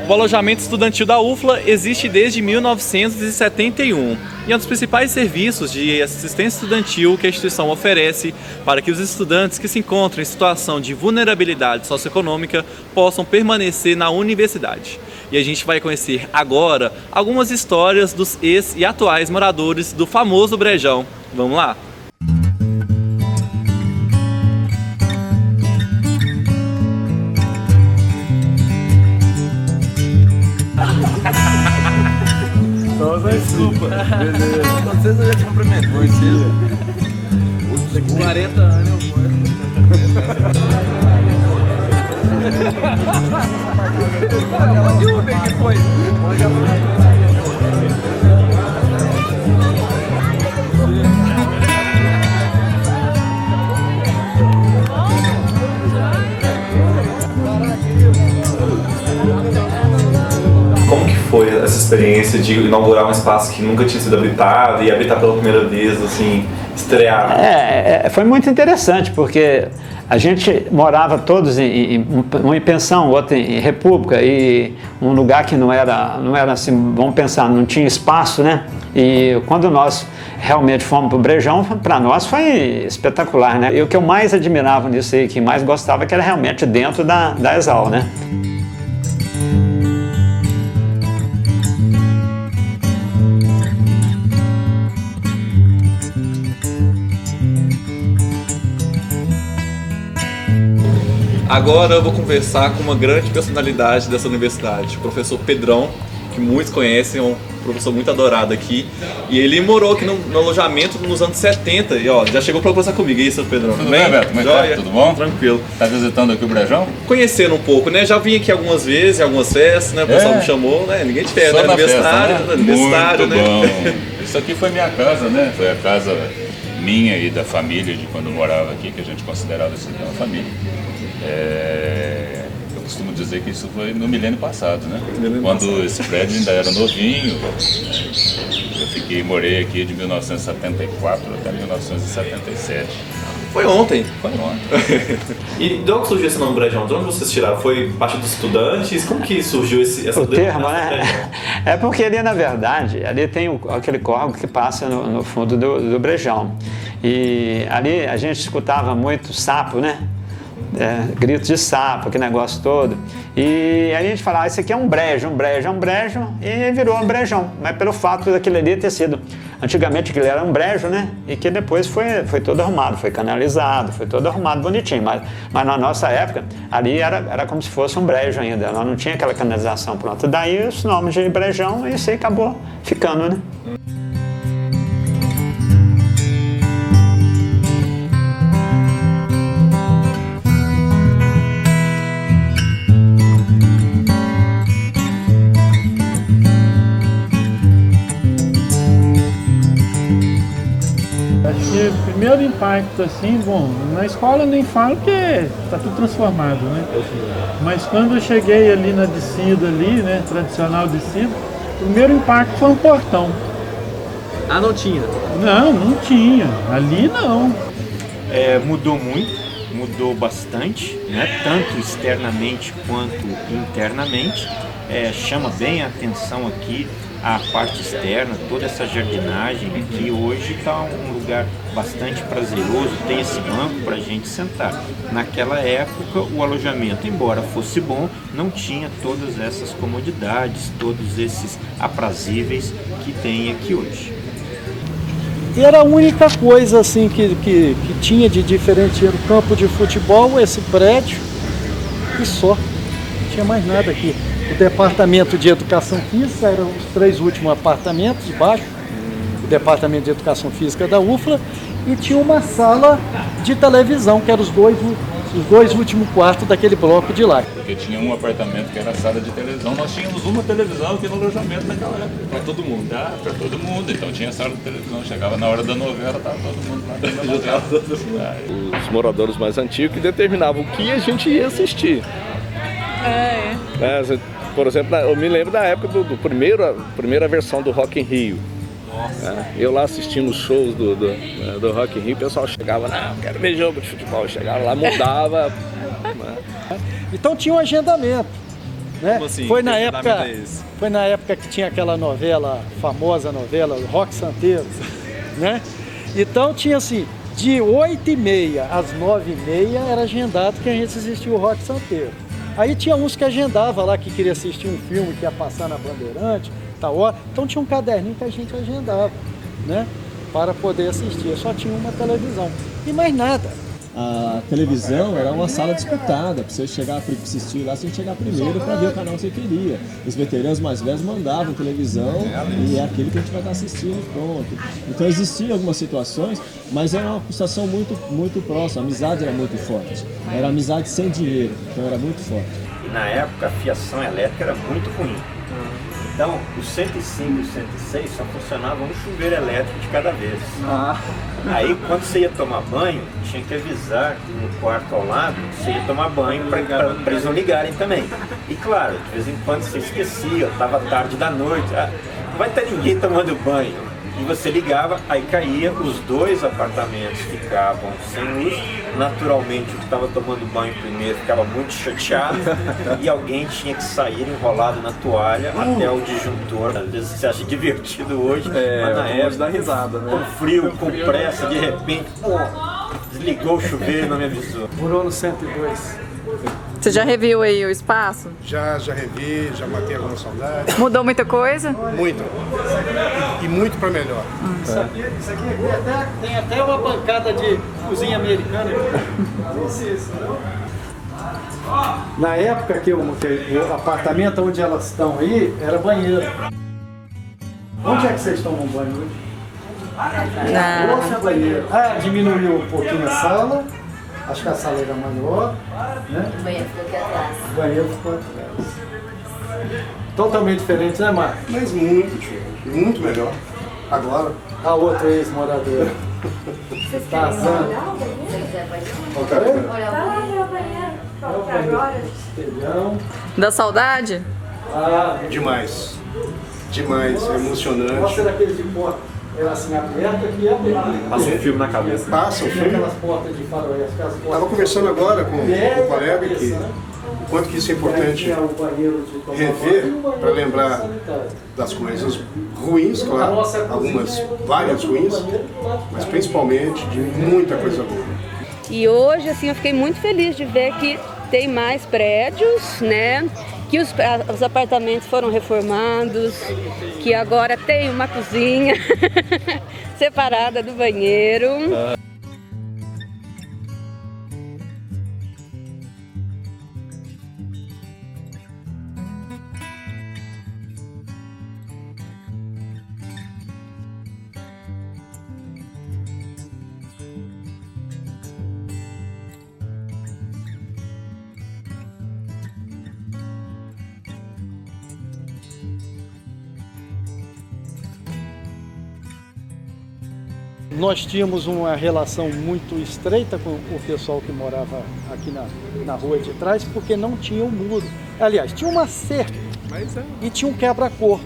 O alojamento estudantil da UFLA existe desde 1971 e é um dos principais serviços de assistência estudantil que a instituição oferece para que os estudantes que se encontram em situação de vulnerabilidade socioeconômica possam permanecer na universidade. E a gente vai conhecer agora algumas histórias dos ex e atuais moradores do famoso Brejão. Vamos lá? Desculpa. Beleza. Não sei se eu já cumprimentou esse 40 anos eu vou. Que Uber que foi? Como que foi essa experiência de inaugurar um espaço que nunca tinha sido habitado e habitar pela primeira vez, assim, estrear? Foi muito interessante, porque a gente morava todos um em pensão, outro em república, e um lugar que não era assim, vamos pensar, não tinha espaço, né? E quando nós realmente fomos para o Brejão, para nós foi espetacular, né? E o que eu mais admirava nisso aí, que mais gostava, que era realmente dentro da ESAL, né? Agora eu vou conversar com uma grande personalidade dessa universidade, o professor Pedrão, que muitos conhecem, é um professor muito adorado aqui. E ele morou aqui no alojamento nos anos 70 e ó, já chegou para conversar comigo, isso, Pedrão? Tudo bem, Beto? Como é que tá? Tudo bom? Tranquilo. Tá visitando aqui o Brejão? Conhecendo um pouco, né? Já vim aqui algumas vezes, em algumas festas, né? O pessoal me chamou, né? Ninguém de festa, né? Aniversário, festa, né? Aniversário, muito né? Bom. Isso aqui foi minha casa, né? Foi a casa minha e da família de quando eu morava aqui, que a gente considerava isso aqui uma família. Eu costumo dizer que isso foi no milênio passado, né? Quando esse prédio ainda era novinho, eu morei aqui de 1974 até 1977. Foi ontem. Foi ontem. E de onde surgiu esse nome Brejão? De onde vocês tiraram? Foi parte dos estudantes? Como que surgiu essa o termo, né? É porque ali, na verdade, ali tem aquele córrego que passa no fundo do Brejão. E ali a gente escutava muito sapo, né? Gritos de sapo, aquele negócio todo. E aí a gente falava, isso aqui é um brejo, e virou um brejão. Mas pelo fato daquele ali ter sido, antigamente aquele era um brejo, né? E que depois foi todo arrumado, foi canalizado, foi todo arrumado bonitinho. Mas na nossa época, ali era como se fosse um brejo ainda, nós não tinha aquela canalização pronta. Daí os nomes de brejão, e isso aí acabou ficando, né? Acho que o primeiro impacto, assim, bom, na escola eu nem falo que está tudo transformado, né? Mas quando eu cheguei ali na descida ali, né, tradicional descida, o primeiro impacto foi um portão. Ah, não tinha? Não tinha. Ali não. Mudou muito, mudou bastante, né? Tanto externamente quanto internamente. Chama bem a atenção aqui a parte externa, toda essa jardinagem aqui hoje está um lugar bastante prazeroso, tem esse banco para a gente sentar. Naquela época o alojamento, embora fosse bom, não tinha todas essas comodidades, todos esses aprazíveis que tem aqui hoje. E era a única coisa assim que tinha de diferente, era o campo de futebol, esse prédio e só, não tinha mais nada aqui. O departamento de educação física eram os 3 últimos apartamentos de baixo, o departamento de educação física da UFLA, e tinha uma sala de televisão, que eram os dois últimos quartos daquele bloco de lá. Porque tinha um apartamento que era a sala de televisão, nós tínhamos uma televisão aqui no alojamento naquela época. Para todo mundo? Para todo mundo, então tinha sala de televisão, chegava na hora da novela, estava todo mundo lá dentro da novela. Os moradores mais antigos que determinavam o que a gente ia assistir. Por exemplo, eu me lembro da época do primeira versão do Rock in Rio. Eu lá assistindo os shows do Rock in Rio, o pessoal chegava, não, quero ver jogo de futebol. Eu chegava lá, mudava. Então tinha um agendamento. Né? Como assim? Foi Que na agendamento época, é esse? foi na época que tinha aquela novela, famosa novela, Rock Santeiro, né? Então tinha assim, de 8h30 às 9h30 era agendado que a gente assistia o Rock Santeiro. Aí tinha uns que agendava lá, que queria assistir um filme que ia passar na Bandeirante, tal hora. Então tinha um caderninho que a gente agendava, né? Para poder assistir. Só tinha uma televisão e mais nada. A televisão era uma sala disputada, para você chegar para assistir lá, você tinha que chegar primeiro para ver o canal que você queria. Os veteranos mais velhos mandavam televisão e é aquele que a gente vai estar assistindo, pronto. Então existiam algumas situações, mas era uma situação muito próxima, a amizade era muito forte. Era amizade sem dinheiro, então era muito forte. E na época a fiação elétrica era muito ruim. Então, os 105 e os 106 só funcionavam um chuveiro elétrico de cada vez. Aí, quando você ia tomar banho, tinha que avisar no quarto ao lado que você ia tomar banho para eles não ligarem também. E claro, de vez em quando você esquecia, estava tarde da noite, não vai ter ninguém tomando banho. E você ligava, aí caía, os dois apartamentos ficavam sem luz. Naturalmente, o que estava tomando banho primeiro ficava muito chateado e alguém tinha que sair enrolado na toalha até o disjuntor. Às vezes você acha divertido hoje, mas na época, dá risada, né? com frio, com pressa, de repente, desligou o chuveiro e não me avisou. Morou no 102. Você já reviu aí o espaço? Já revi, já matei alguma saudade. Mudou muita coisa? Muito. E muito para melhor. Isso aqui tem até uma bancada de cozinha americana. Na época que o apartamento onde elas estão aí era banheiro. Onde é que vocês tomam banho hoje? Outro banheiro. Diminuiu um pouquinho a sala. Acho que a sala era maior, né? O banheiro ficou aqui atrás. O banheiro ficou atrás. Totalmente diferente, né, Marcos? Mas muito diferente, muito melhor. Agora. A outra ex-moradora. Tá assando. Espelhão. Da saudade? Demais. Demais, é emocionante. Gosta daquele de porta. Era assim, aberta aqui aberta. Passa um filme na cabeça. Passa o filme. Aquelas portas de faroeste. Estava conversando agora com um colega que o quanto que isso é importante rever para lembrar das coisas ruins, claro, várias ruins, mas principalmente de muita coisa boa. E hoje, assim, eu fiquei muito feliz de ver que tem mais prédios, né? Que os apartamentos foram reformados, que agora tem uma cozinha separada do banheiro. Nós tínhamos uma relação muito estreita com o pessoal que morava aqui na rua de trás, porque não tinha um muro. Aliás, tinha uma cerca e tinha um quebra-corpo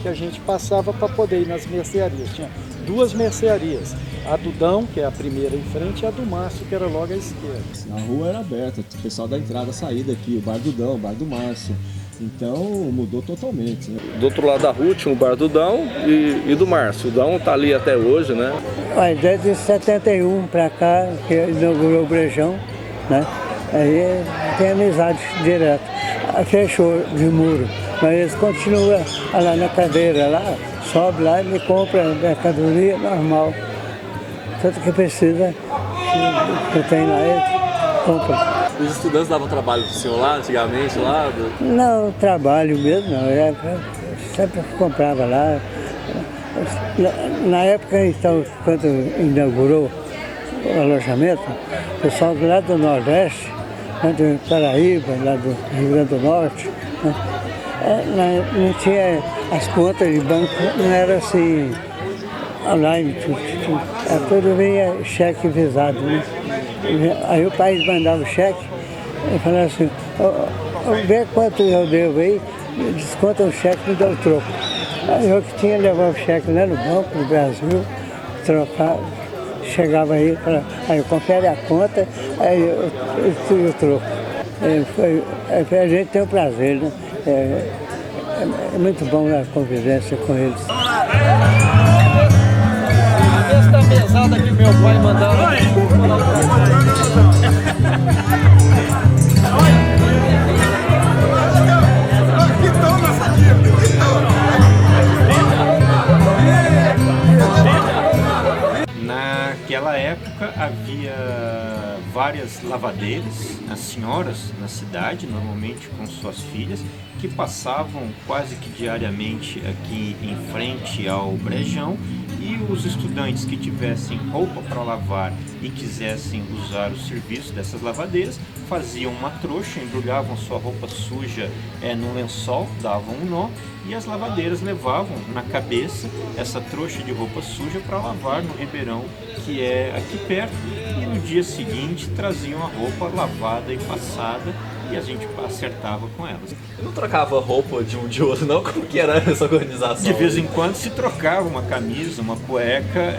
que a gente passava para poder ir nas mercearias. Tinha duas mercearias, a do Dão, que é a primeira em frente, e a do Márcio, que era logo à esquerda. A rua era aberta, o pessoal da entrada saída aqui, o bar do Dão, o bar do Márcio. Então mudou totalmente, né? Do outro lado da rua tinha o bar do Dão e do Márcio. O Dão tá ali até hoje, né? Desde 71 para cá, que inaugurou o Brejão, né? Aí tem amizade direta. Fechou de muro, mas eles continuam lá na cadeira, lá, sobe lá e me compra mercadoria normal. Tudo que precisa, que tem lá, eles compram. Os estudantes davam trabalho pro senhor lá, antigamente, lá? Não, trabalho mesmo, não. Eu sempre comprava lá. Na época, então, quando inaugurou o alojamento, o pessoal lá do Nordeste, lá do Paraíba, lá do Rio Grande do Norte, né, não tinha as contas de banco, não era assim, online, tudo vinha cheque visado, né? Aí o país mandava o cheque e falava assim, vê quanto eu devo aí, desconta o cheque e me dá o troco. Aí eu que tinha levado o cheque lá no Banco do Brasil, trocar, chegava aí, aí eu confere a conta, aí eu troco. A gente tem o prazer, né? É muito bom a convivência com eles. Esta mesada que meu pai mandava. Naquela época havia várias lavadeiras, as senhoras na cidade, normalmente com suas filhas, que passavam quase que diariamente aqui em frente ao brejão, e os estudantes que tivessem roupa para lavar e quisessem usar o serviço dessas lavadeiras faziam uma trouxa, embrulhavam sua roupa suja num lençol, davam um nó, e as lavadeiras levavam na cabeça essa trouxa de roupa suja para lavar no ribeirão que é aqui perto, e no dia seguinte traziam a roupa lavada e passada e a gente acertava com elas. Não trocava roupa de um de outro, não? Como que era essa organização? De vez em quando se trocava uma camisa, uma cueca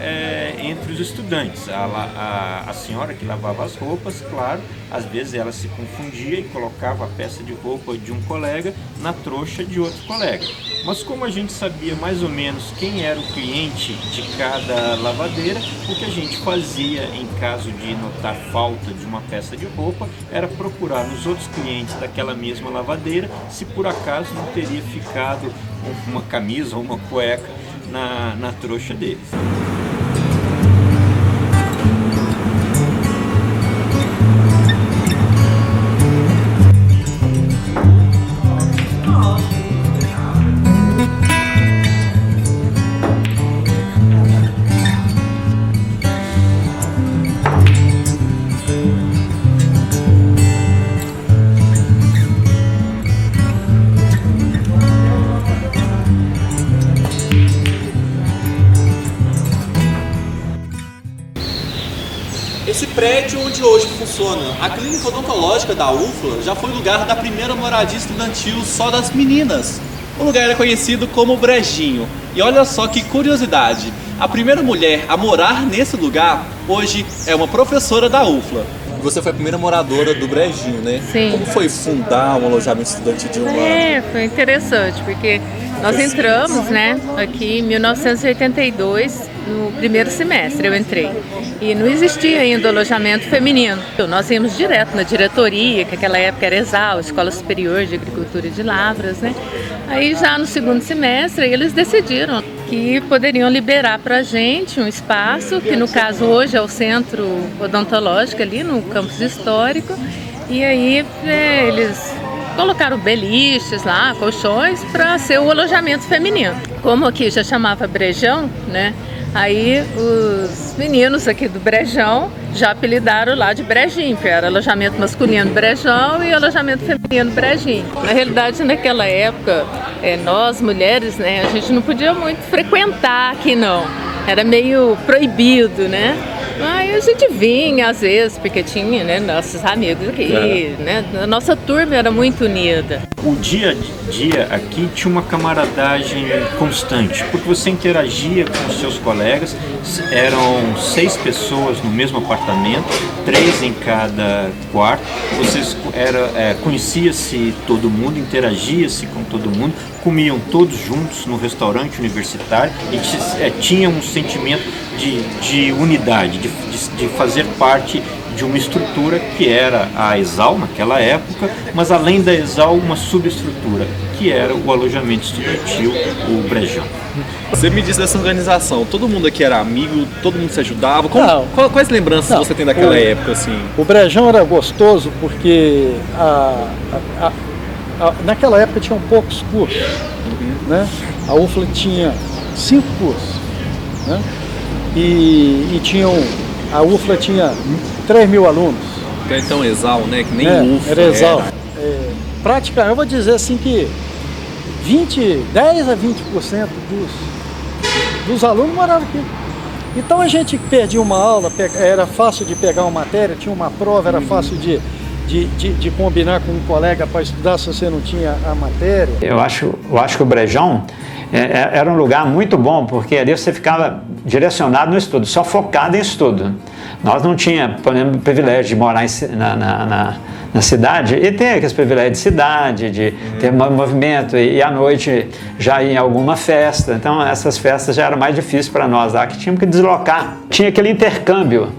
entre os estudantes. A senhora que lavava as roupas, claro, às vezes ela se confundia e colocava a peça de roupa de um colega na trouxa de outro colega. Mas como a gente sabia mais ou menos quem era o cliente de cada lavadeira, o que a gente fazia em caso de notar falta de uma peça de roupa era procurar nos outros clientes daquela mesma lavadeira se por acaso não teria ficado uma camisa ou uma cueca na trouxa deles. Esse prédio onde hoje funciona a clínica odontológica da UFLA já foi lugar da primeira moradia estudantil só das meninas. O lugar era conhecido como Brejinho. E olha só que curiosidade, a primeira mulher a morar nesse lugar hoje é uma professora da UFLA. Você foi a primeira moradora do Brejinho, né? Sim. Como foi fundar um alojamento estudantil de uma... Foi interessante, porque nós entramos, né, aqui em 1982, no primeiro semestre eu entrei. E não existia ainda alojamento feminino. Nós íamos direto na diretoria, que naquela época era ESAL, Escola Superior de Agricultura e de Lavras, né? Aí já no segundo semestre eles decidiram que poderiam liberar para a gente um espaço, que no caso hoje é o Centro Odontológico ali no campus histórico. E aí eles colocaram beliches lá, colchões, para ser o alojamento feminino. Como aqui já chamava Brejão, né? Aí os meninos aqui do Brejão já apelidaram lá de Brejinho, que era alojamento masculino Brejão e alojamento feminino Brejinho. Na realidade, naquela época, nós mulheres, né, a gente não podia muito frequentar aqui não, era meio proibido, né? Aí a gente vinha às vezes, porque tinha, né, nossos amigos aqui, né? A nossa turma era muito unida. O dia a dia aqui tinha uma camaradagem constante, porque você interagia com os seus colegas, eram 6 pessoas no mesmo apartamento, 3 em cada quarto, conhecia-se todo mundo, interagia-se com todo mundo, comiam todos juntos no restaurante universitário e tinha um sentimento de unidade, de fazer parte de uma estrutura que era a ESAL naquela época, mas além da ESAL uma subestrutura, que era o alojamento estudantil, o Brejão. Você me disse dessa organização, todo mundo aqui era amigo, todo mundo se ajudava, quais lembranças você tem daquela época? Assim? O Brejão era gostoso porque naquela época tinham poucos cursos, né? A UFLA tinha 5 cursos, né? E a UFLA tinha 3.000 alunos. Então ESAL, né? Que nem UFLA. Era ESAL. Praticamente, eu vou dizer assim que 10 a 20% dos alunos moravam aqui. Então a gente perdia uma aula, era fácil de pegar uma matéria, tinha uma prova, era fácil de combinar com um colega para estudar se você não tinha a matéria. Eu acho que o Brejão era um lugar muito bom, porque ali você ficava direcionado no estudo, só focado em estudo. Nós não tínhamos, por exemplo, o privilégio de morar na cidade, e tem aqueles privilégios de cidade, de ter movimento, e à noite já ir em alguma festa. Então essas festas já eram mais difíceis para nós lá, que tínhamos que deslocar. Tinha aquele intercâmbio.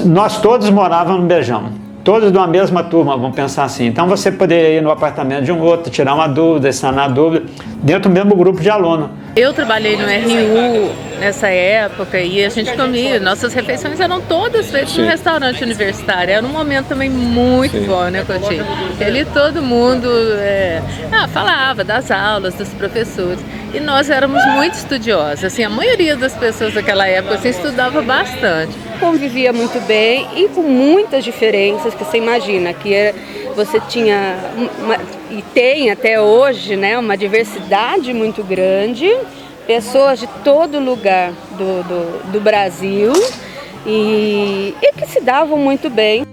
Nós todos morávamos no Brejão, todos de uma mesma turma, vamos pensar assim. Então você poderia ir no apartamento de um outro, tirar uma dúvida, sanar dúvida, dentro do mesmo grupo de aluno. Eu trabalhei no RU nessa época e a gente comia, nossas refeições eram todas feitas no restaurante universitário. Era um momento também muito bom, né, Coutinho? Ali todo mundo falava das aulas, dos professores. E nós éramos muito estudiosos. Assim, a maioria das pessoas daquela época assim, estudava bastante. Convivia muito bem e com muitas diferenças que você imagina, que você tinha e tem até hoje, né, uma diversidade muito grande, pessoas de todo lugar do Brasil e que se davam muito bem.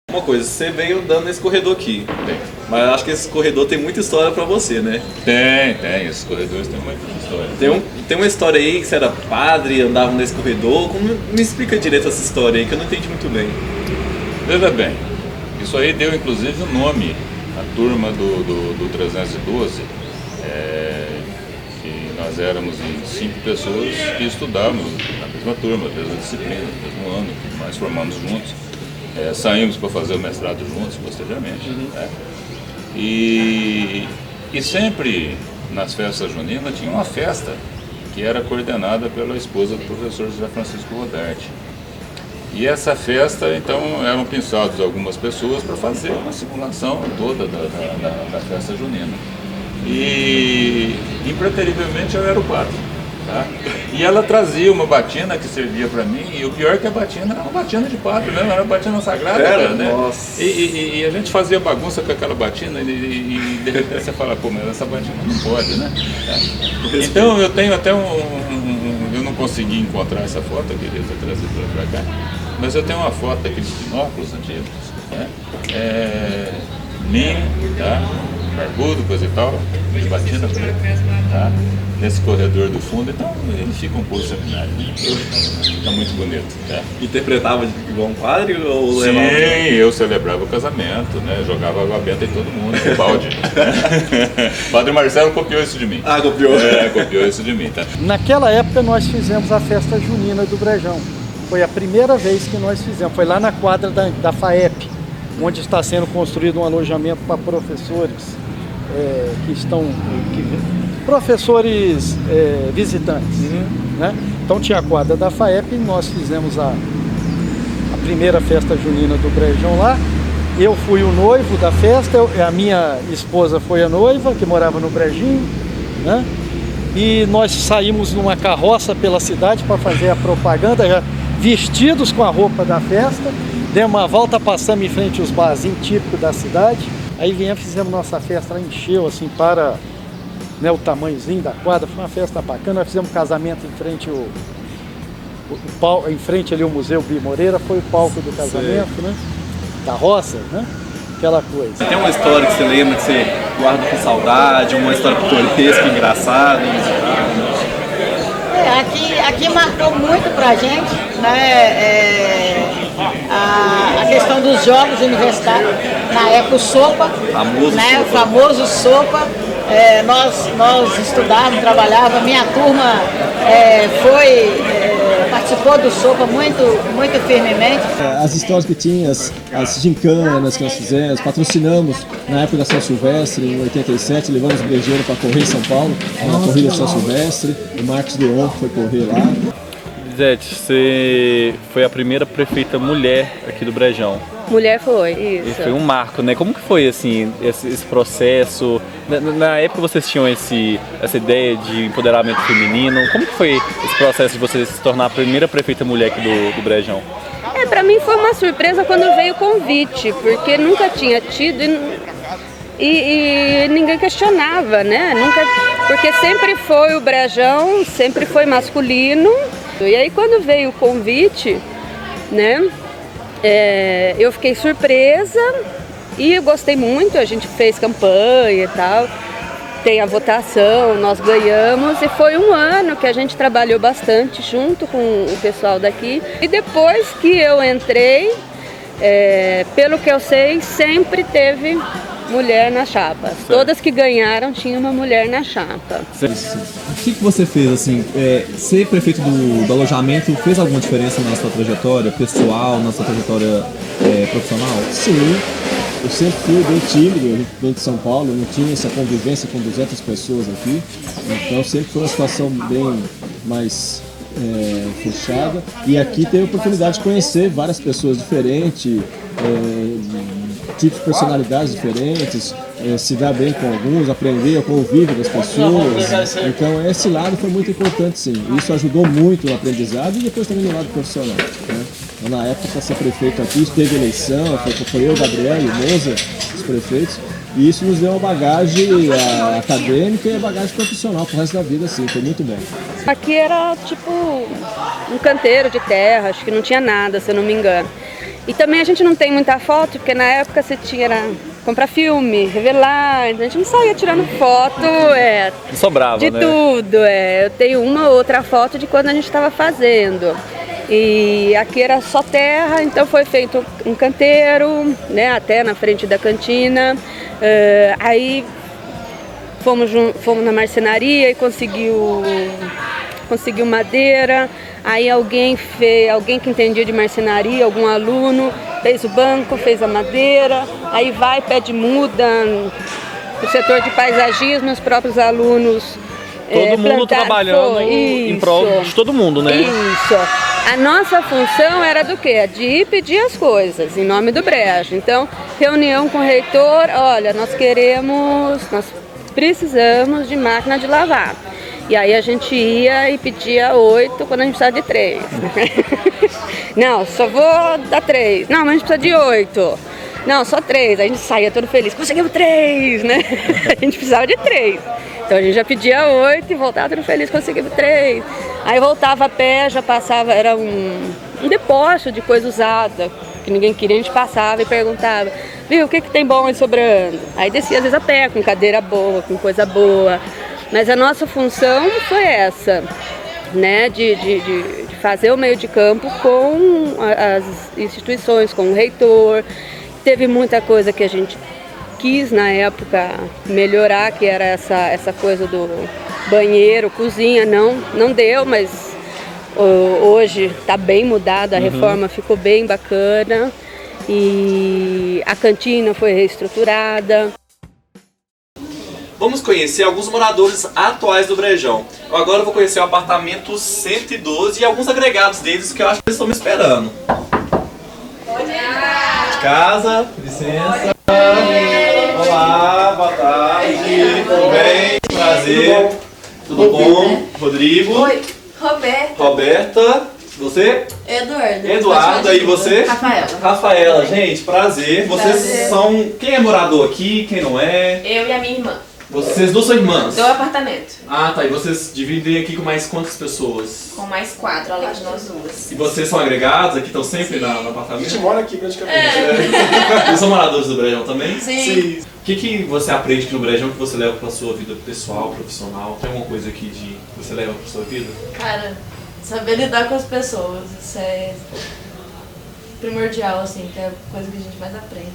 Uma coisa, você veio andando nesse corredor aqui, mas acho que esse corredor tem muita história pra você, né? Tem, esses corredores têm muita história. Tem uma história aí que você era padre, andava nesse corredor, me explica direito essa história aí que eu não entendi muito bem. Veja bem, isso aí deu inclusive o nome à turma do 312, que nós éramos em 5 pessoas que estudávamos na mesma turma, na mesma disciplina, no mesmo ano, que nós formamos juntos. Saímos para fazer o mestrado juntos, posteriormente. Né? E sempre nas festas juninas tinha uma festa que era coordenada pela esposa do professor José Francisco Rodarte. E essa festa, então, eram pensados algumas pessoas para fazer uma simulação toda da festa junina. E, impreterivelmente, eu era o padre. Tá? E ela trazia uma batina que servia para mim, e o pior é que a batina era uma batina de padre mesmo, era uma batina sagrada, né? E a gente fazia bagunça com aquela batina e de repente você fala, pô, mas essa batina não pode, né? Então eu tenho até eu não consegui encontrar essa foto, eu queria ter trazido para cá, mas eu tenho uma foto daqueles binóculos antigos, né? Ninho, tá? Barbudo, coisa e tal, de batina preta, tá? Nesse corredor do fundo, então ele fica um pouco seminário, né? Fica muito bonito. Tá? Interpretava igual um padre ou Sim, eu celebrava o casamento, né? Jogava água benta em todo mundo, com balde. O padre Marcelo copiou isso de mim. Ah, copiou? Copiou isso de mim, tá? Naquela época nós fizemos a festa junina do Brejão. Foi a primeira vez que nós fizemos, foi lá na quadra da FAEP, onde está sendo construído um alojamento para professores professores visitantes, né? Então tinha a quadra da FAEP e nós fizemos a primeira festa junina do Brejão lá. Eu fui o noivo da festa, a minha esposa foi a noiva, que morava no Brejinho, né? E nós saímos numa carroça pela cidade para fazer a propaganda, já vestidos com a roupa da festa, demos uma volta, passamos em frente aos barzinhos típicos da cidade. Aí fizemos nossa festa, ela encheu assim para, né, o tamanhozinho da quadra, foi uma festa bacana. Nós fizemos casamento em frente em frente ali o Museu Bi Moreira, foi o palco do casamento, né? Carroça, né? Aquela coisa. Tem uma história que você lembra, que você guarda com saudade, uma história pitoresca, engraçada? Aqui marcou muito pra gente, né? A questão dos jogos universitários, na época o Sopa, né? O famoso Sopa. Nós estudávamos, trabalhávamos, minha turma participou do Sopa muito firmemente. As histórias que tinha, as gincanas que nós fizemos, patrocinamos na época da São Silvestre, em 87, levamos o brejeiro para correr em São Paulo, na corrida de São Silvestre, o Marcos Leon foi correr lá. Lisete, você foi a primeira prefeita mulher aqui do Brejão. Mulher foi, isso. E foi um marco, né? Como que foi, assim, esse processo? Na época vocês tinham essa ideia de empoderamento feminino. Como que foi esse processo de você se tornar a primeira prefeita mulher aqui do Brejão? Pra mim foi uma surpresa quando veio o convite, porque nunca tinha tido e ninguém questionava, né? Porque sempre foi o Brejão, sempre foi masculino. E aí quando veio o convite, né? Eu fiquei surpresa e eu gostei muito, a gente fez campanha e tal, tem a votação, nós ganhamos e foi um ano que a gente trabalhou bastante junto com o pessoal daqui. E depois que eu entrei, pelo que eu sei, sempre teve mulher na chapa. Certo. Todas que ganharam tinham uma mulher na chapa. O que você fez, assim, ser prefeito do alojamento fez alguma diferença na sua trajetória pessoal, na sua trajetória profissional? Sim, eu sempre fui bem tímido, a gente vem de São Paulo, não tinha essa convivência com 200 pessoas aqui, então sempre foi uma situação bem mais fechada, e aqui teve a oportunidade de conhecer várias pessoas diferentes, tipos de personalidades diferentes, se dar bem com alguns, aprender o convívio das pessoas. Então esse lado foi muito importante, sim. Isso ajudou muito no aprendizado e depois também no lado profissional, né? Então, na época, para ser prefeito aqui, teve eleição, foi eu, Gabriel e Moza, os prefeitos, e isso nos deu uma bagagem acadêmica e a bagagem profissional pro resto da vida, sim, foi muito bom. Aqui era tipo um canteiro de terra, acho que não tinha nada, se eu não me engano. E também a gente não tem muita foto, porque na época você tinha comprar filme, revelar, então a gente não saía tirando foto sobrava, de né? tudo. Eu tenho uma ou outra foto de quando a gente estava fazendo. E aqui era só terra, então foi feito um canteiro, né, até na frente da cantina. Aí fomos na marcenaria e conseguiu madeira. Aí alguém que entendia de marcenaria, algum aluno, fez o banco, fez a madeira, aí pede muda no setor de paisagismo, os próprios alunos. Todo mundo trabalhando em prol de todo mundo, né? Isso. A nossa função era do quê? De ir pedir as coisas em nome do Brejo. Então, reunião com o reitor, olha, nós precisamos de máquina de lavar. E aí a gente ia e pedia 8 quando a gente precisava de 3. Não, só vou dar 3. Não, mas a gente precisa de 8. Não, só 3. Aí a gente saía todo feliz. Conseguimos 3, né? A gente precisava de 3. Então a gente já pedia 8 e voltava todo feliz, conseguimos 3. Aí voltava a pé, já passava, era um depósito de coisa usada, que ninguém queria, a gente passava e perguntava, viu, o que tem bom aí sobrando? Aí descia às vezes a pé, com cadeira boa, com coisa boa. Mas a nossa função foi essa, né, de fazer o meio de campo com as instituições, com o reitor. Teve muita coisa que a gente quis na época melhorar, que era essa coisa do banheiro, cozinha, não deu, mas hoje está bem mudada, a reforma ficou bem bacana e a cantina foi reestruturada. Vamos conhecer alguns moradores atuais do Brejão. Eu agora vou conhecer o apartamento 112 e alguns agregados deles que eu acho que eles estão me esperando. De casa, licença. Olá, boa tarde. Tudo bem? Prazer. Tudo bom? Rodrigo. Oi, Roberta. Roberta. Você? Eduardo. Eduardo, e você? Rafaela. Rafaela, gente, prazer. Vocês são... Quem é morador aqui, quem não é? Eu e a minha irmã. Vocês duas são irmãs? Do apartamento. Ah, tá. E vocês dividem aqui com mais quantas pessoas? Com mais 4, além de nós duas. E vocês são agregados aqui? Estão sempre no apartamento? A gente mora aqui praticamente. Vocês são moradores do Brejão também? Sim. O que você aprende aqui no Brejão que você leva pra sua vida pessoal, profissional? Tem alguma coisa aqui que você leva pra sua vida? Cara, saber lidar com as pessoas. Isso é primordial, assim, que é a coisa que a gente mais aprende.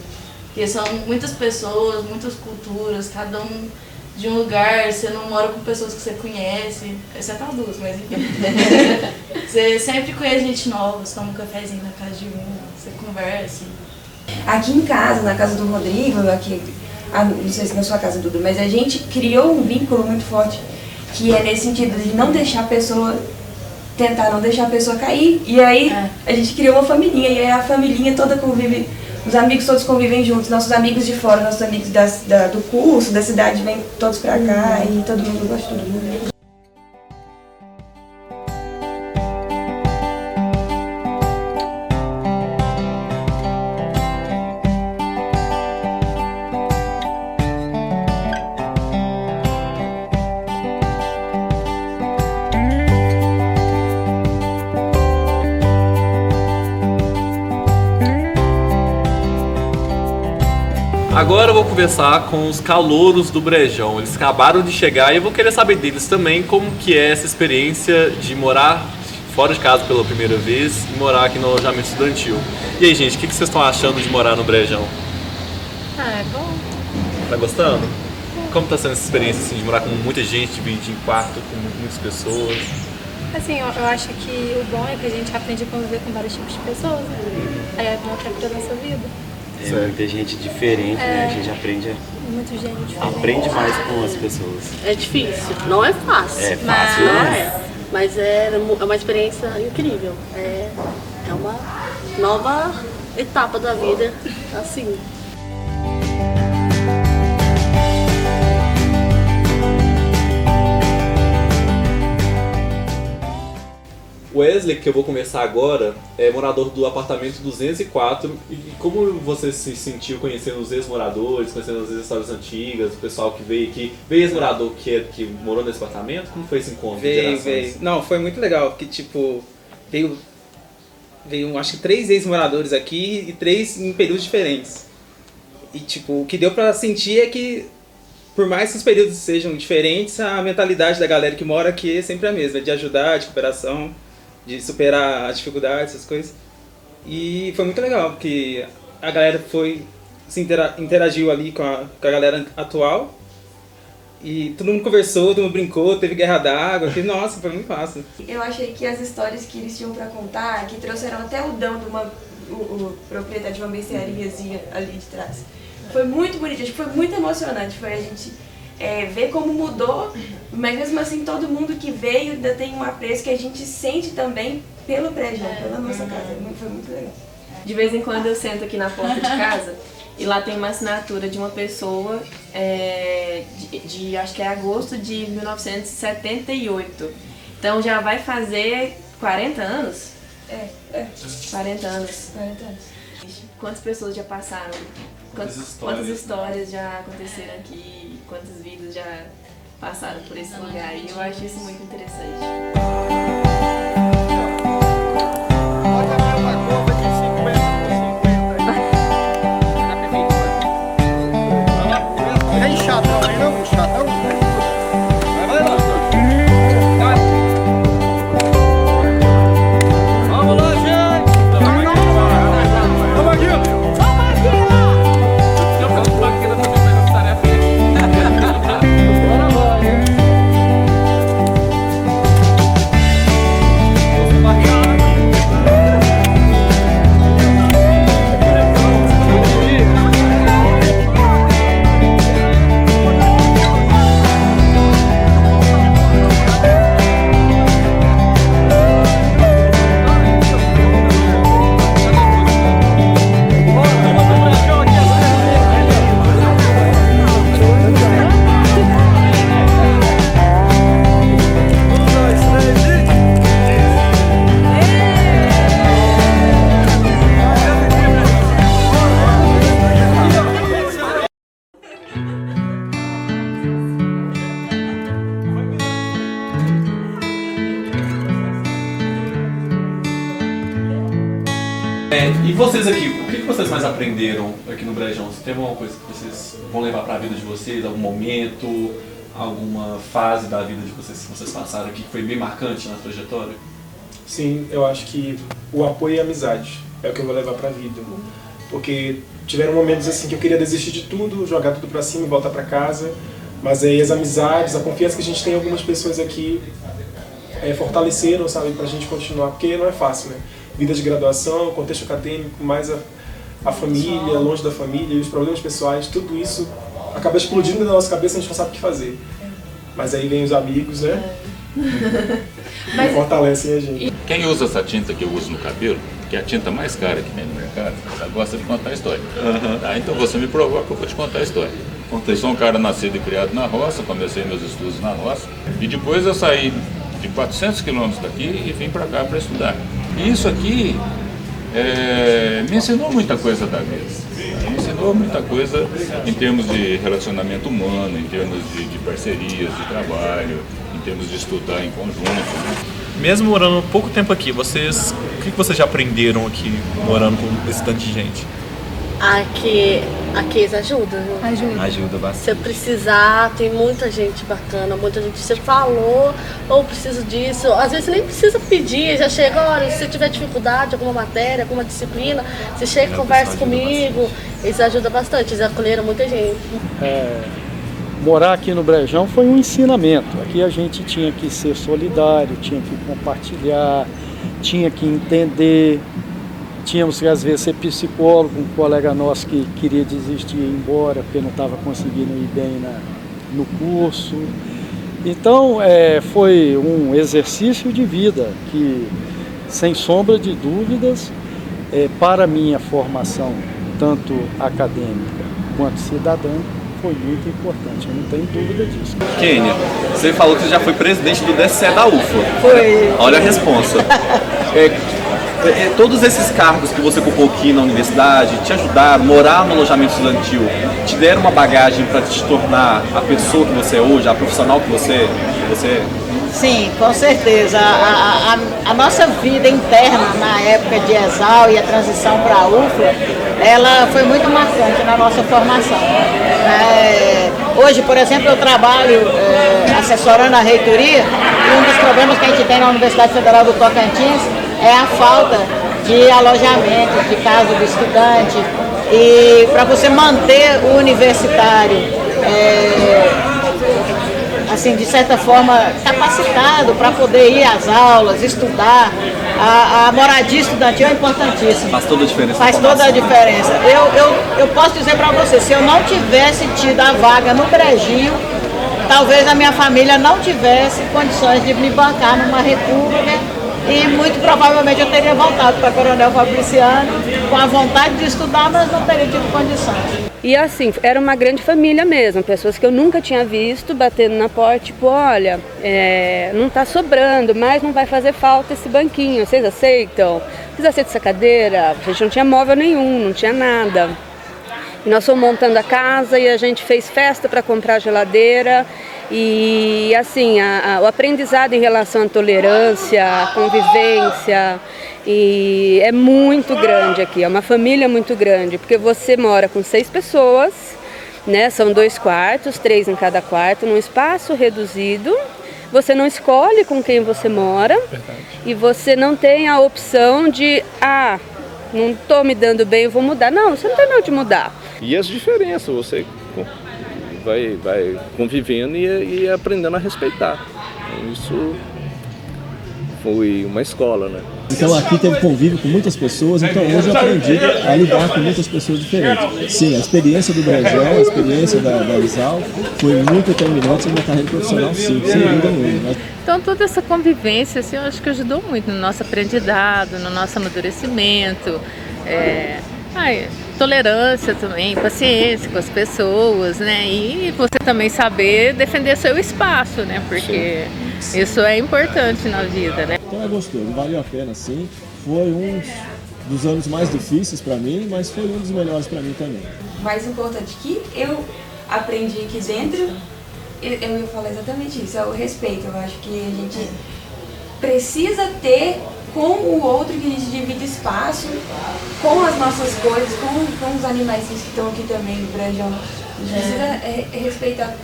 Porque são muitas pessoas, muitas culturas, cada um de um lugar, você não mora com pessoas que você conhece, exceto as duas, mas enfim. Você sempre conhece gente nova, você toma um cafezinho na casa de um, você conversa. Aqui em casa, na casa do Rodrigo, aqui, não sei se na sua casa, Dudu, mas a gente criou um vínculo muito forte, que é nesse sentido de não deixar a pessoa, tentar não deixar a pessoa cair. E aí a gente criou uma familhinha, e aí a familhinha toda convive os amigos todos convivem juntos, nossos amigos de fora, nossos amigos do curso, da cidade, vêm todos pra cá e todo mundo gosta de todo mundo. Agora eu vou conversar com os calouros do Brejão. Eles acabaram de chegar e eu vou querer saber deles também como que é essa experiência de morar fora de casa pela primeira vez e morar aqui no alojamento estudantil. E aí, gente, o que vocês estão achando de morar no Brejão? Ah, é bom. Tá gostando? Como tá sendo essa experiência assim, de morar com muita gente, dividir em quarto com muitas pessoas? Assim, eu acho que o bom é que a gente aprende a conviver com vários tipos de pessoas, né? Aí é bom até pra nossa vida. É muita gente diferente, né? A gente aprende aprende mais com as pessoas. É difícil, não é fácil. É fácil, mas é uma experiência incrível. É uma nova etapa da vida, assim. Wesley, que eu vou conversar agora, é morador do apartamento 204. E como você se sentiu conhecendo os ex-moradores, conhecendo as histórias antigas, o pessoal que veio aqui? Veio ex-morador que morou nesse apartamento? Como foi esse encontro de gerações? Veio. Não, foi muito legal, porque tipo, veio acho que 3 ex-moradores aqui e 3 em períodos diferentes. E tipo, o que deu pra sentir é que, por mais que os períodos sejam diferentes, a mentalidade da galera que mora aqui é sempre a mesma, de ajudar, de cooperação, de superar as dificuldades, essas coisas. E foi muito legal, porque a galera interagiu ali com a galera atual. E todo mundo conversou, todo mundo brincou, teve guerra d'água, que nossa, foi muito fácil. Eu achei que as histórias que eles tinham pra contar, que trouxeram até o Dão, o proprietário de uma merceariazinha ali de trás, foi muito bonito, acho que foi muito emocionante, foi a gente ver como mudou, mas mesmo assim todo mundo que veio ainda tem um apreço que a gente sente também pelo prédio, pela nossa casa, foi muito legal. De vez em quando eu sento aqui na porta de casa e lá tem uma assinatura de uma pessoa de acho que é agosto de 1978, então já vai fazer 40 anos? 40 anos. Quantas pessoas já passaram? Quantas histórias já aconteceram aqui? Quantas vidas já passaram por esse lugar? E eu acho isso muito interessante. É chatão aí não? Chatão? Vai lá. Vamos lá, gente! Vamos aqui! E vocês aqui, o que vocês mais aprenderam aqui no Brejão? Se tem alguma coisa que vocês vão levar para a vida de vocês, algum momento, alguma fase da vida de vocês que vocês passaram aqui que foi bem marcante na trajetória? Sim, eu acho que o apoio e a amizade é o que eu vou levar para a vida. Porque tiveram momentos assim que eu queria desistir de tudo, jogar tudo para cima e voltar para casa, mas aí as amizades, a confiança que a gente tem em algumas pessoas aqui fortaleceram, sabe, pra gente continuar, porque não é fácil, né? Vida de graduação, contexto acadêmico, mais a família, longe da família, e os problemas pessoais, tudo isso acaba explodindo na nossa cabeça e a gente não sabe o que fazer. Mas aí vem os amigos, né? Que fortalecem a gente. Quem usa essa tinta que eu uso no cabelo, que é a tinta mais cara que tem no mercado, ela gosta de contar a história. Tá? Então você me provoca, eu vou te contar a história. Eu sou um cara nascido e criado na roça, comecei meus estudos na roça, e depois eu saí de 400 quilômetros daqui e vim para cá para estudar. E isso aqui me ensinou muita coisa da vida. Me ensinou muita coisa em termos de relacionamento humano, em termos de parcerias, de trabalho, em termos de estudar em conjunto. Né? Mesmo morando pouco tempo aqui, o que vocês já aprenderam aqui, morando com esse tanto de gente? Aqui eles ajudam, viu? Ajuda bastante. Se precisar, tem muita gente bacana, muita gente. Você falou, ou preciso disso. Às vezes você nem precisa pedir, já chega, olha, se você tiver dificuldade, alguma matéria, alguma disciplina, você chega e conversa comigo. Eles ajudam bastante, eles acolheram muita gente. Morar aqui no Brejão foi um ensinamento. Aqui a gente tinha que ser solidário, tinha que compartilhar, tinha que entender. Tínhamos que às vezes ser psicólogo, um colega nosso que queria desistir e ir embora porque não estava conseguindo ir bem no curso. Então foi um exercício de vida que, sem sombra de dúvidas, para a minha formação, tanto acadêmica quanto cidadã, foi muito importante, eu não tenho dúvida disso. Kênia, você falou que você já foi presidente do DCE da UFLA. Foi. Olha a responsa. Todos esses cargos que você ocupou aqui na universidade te ajudaram, morar no alojamento estudantil, te deram uma bagagem para te tornar a pessoa que você é hoje, a profissional que você é? Sim, com certeza. A nossa vida interna na época de ESAL e a transição para a UFLA, ela foi muito marcante na nossa formação. Hoje, por exemplo, eu trabalho assessorando a reitoria e um dos problemas que a gente tem na Universidade Federal do Tocantins é a falta de alojamento, de casa do estudante. E para você manter o universitário, assim, de certa forma, capacitado para poder ir às aulas, estudar, a moradia estudantil é importantíssima. Faz toda a diferença. Faz toda a diferença. Eu posso dizer para você, se eu não tivesse tido a vaga no Brejinho, talvez a minha família não tivesse condições de me bancar numa república. E muito provavelmente eu teria voltado para Coronel Fabriciano com a vontade de estudar, mas não teria tido condições. E assim, era uma grande família mesmo, pessoas que eu nunca tinha visto batendo na porta, tipo, olha, não tá sobrando, mas não vai fazer falta esse banquinho, vocês aceitam? Vocês aceitam essa cadeira? A gente não tinha móvel nenhum, não tinha nada. E nós fomos montando a casa e a gente fez festa para comprar geladeira. E assim, o aprendizado em relação à tolerância, à convivência, e é muito grande aqui, é uma família muito grande, porque você mora com 6 pessoas, né? São 2 quartos, 3 em cada quarto, num espaço reduzido. Você não escolhe com quem você mora. Verdade. E você não tem a opção de, não estou me dando bem, eu vou mudar. Não, você não tem não de mudar. E as diferenças, você vai convivendo e aprendendo a respeitar. Isso foi uma escola, né? Então aqui teve convívio com muitas pessoas, então hoje eu aprendi a lidar com muitas pessoas diferentes. Sim, a experiência do Brejão, a experiência da ESAL foi muito determinante na minha carreira profissional, sim, sem dúvida nenhuma. Então toda essa convivência, assim, eu acho que ajudou muito no nosso aprendizado, no nosso amadurecimento. Tolerância também, paciência com as pessoas, né? E você também saber defender seu espaço, né? Porque isso é importante na vida, né? Então é gostoso, valeu a pena, sim. Foi um dos anos mais difíceis para mim, mas foi um dos melhores para mim também. O mais importante que eu aprendi aqui dentro, eu ia falar exatamente isso, é o respeito. Eu acho que a gente precisa ter com o outro, que a gente divide espaço, com as nossas coisas, com os animais que estão aqui também no Brejão. A gente precisa respeitar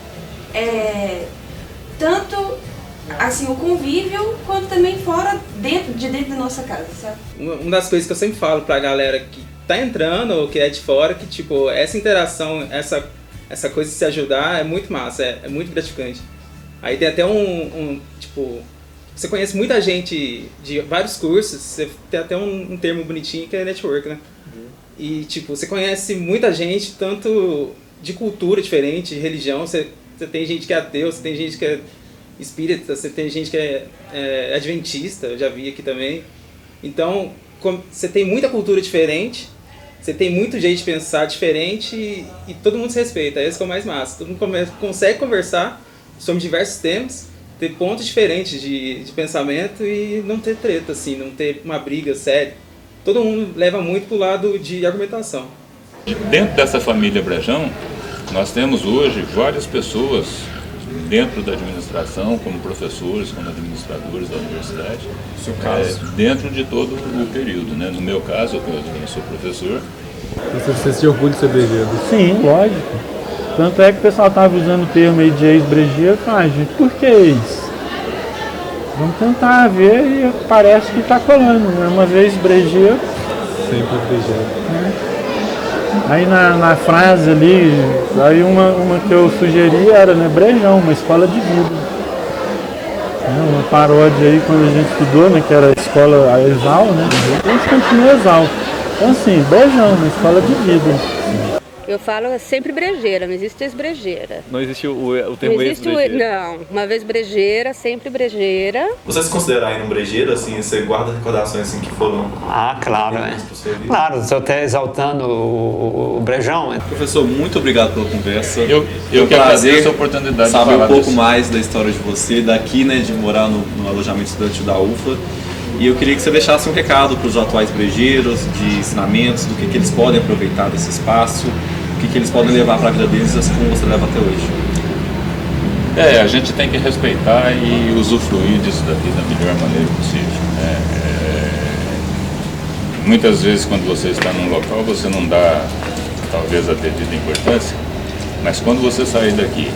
tanto assim, o convívio, quanto também fora, dentro da nossa casa, sabe? Uma das coisas que eu sempre falo pra galera que tá entrando ou que é de fora, que tipo, essa interação, essa coisa de se ajudar é muito massa, é muito gratificante. Aí tem até tipo, você conhece muita gente de vários cursos, você tem até um termo bonitinho que é network, né? E tipo, você conhece muita gente, tanto de cultura diferente, de religião, você tem gente que é ateu, você tem gente que é espírita, você tem gente que é adventista, eu já vi aqui também. Então, você tem muita cultura diferente, você tem muito jeito de pensar diferente e todo mundo se respeita. Esse que é o mais massa. Todo mundo consegue conversar sobre diversos temas, ter pontos diferentes de pensamento e não ter treta, assim, não ter uma briga séria. Todo mundo leva muito pro lado de argumentação. Dentro dessa família Brejão, nós temos hoje várias pessoas dentro da administração, como professores, como administradores da universidade, seu caso. Dentro de todo o período, né? No meu caso, eu também sou professor. Você se orgulha de ser brejeiro? Sim, lógico. Tanto é que o pessoal estava usando o termo aí de ex-brejeiro. Gente, por que ex? Vamos tentar ver e parece que está colando, né? Uma vez brejeiro. Sempre brejeiro. Aí na frase ali, aí uma que eu sugeri era, né, Brejão, uma escola de vida. Uma paródia aí quando a gente estudou, né, que era a escola Exal, né? A gente continua Exal. Então assim, Brejão, uma escola de vida. Eu falo sempre brejeira, não existe ex-brejeira. Não existe o termo ex-brejeira? Não, uma vez brejeira, sempre brejeira. Você se considera aí um brejeiro, assim, você guarda recordações assim que foram... Claro, né? Claro, estou até exaltando o Brejão. Professor, muito obrigado pela conversa. Eu que agradeço a oportunidade de falar saber um pouco disso. mais da história de você, daqui, né, de morar no alojamento estudantil da UFLA. E eu queria que você deixasse um recado para os atuais brejeiros, de ensinamentos, do que eles podem aproveitar desse espaço, o que eles podem levar para a vida deles, assim como você leva até hoje. A gente tem que respeitar e usufruir disso daqui da melhor maneira possível. Muitas vezes, quando você está num local, você não dá, talvez, a devida importância, mas quando você sair daqui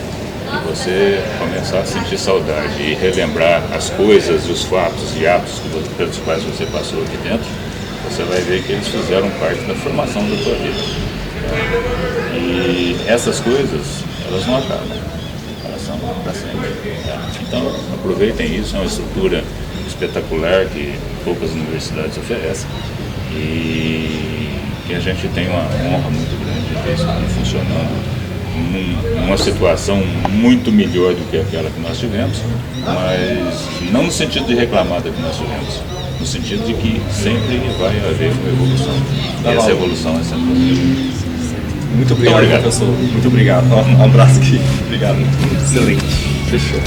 e você começar a sentir saudade e relembrar as coisas, os fatos e atos pelos quais você passou aqui dentro, você vai ver que eles fizeram parte da formação da sua vida. E essas coisas, elas não acabam, elas são para sempre. Então, aproveitem isso, é uma estrutura espetacular que poucas universidades oferecem e que a gente tem uma honra muito grande de ter isso aqui funcionando numa situação muito melhor do que aquela que nós tivemos, mas não no sentido de reclamar da que nós tivemos, no sentido de que sempre vai haver uma evolução. E essa evolução é sempre. Muito obrigado, professor. Muito obrigado. Um abraço aqui. Obrigado. Excelente. Fechou.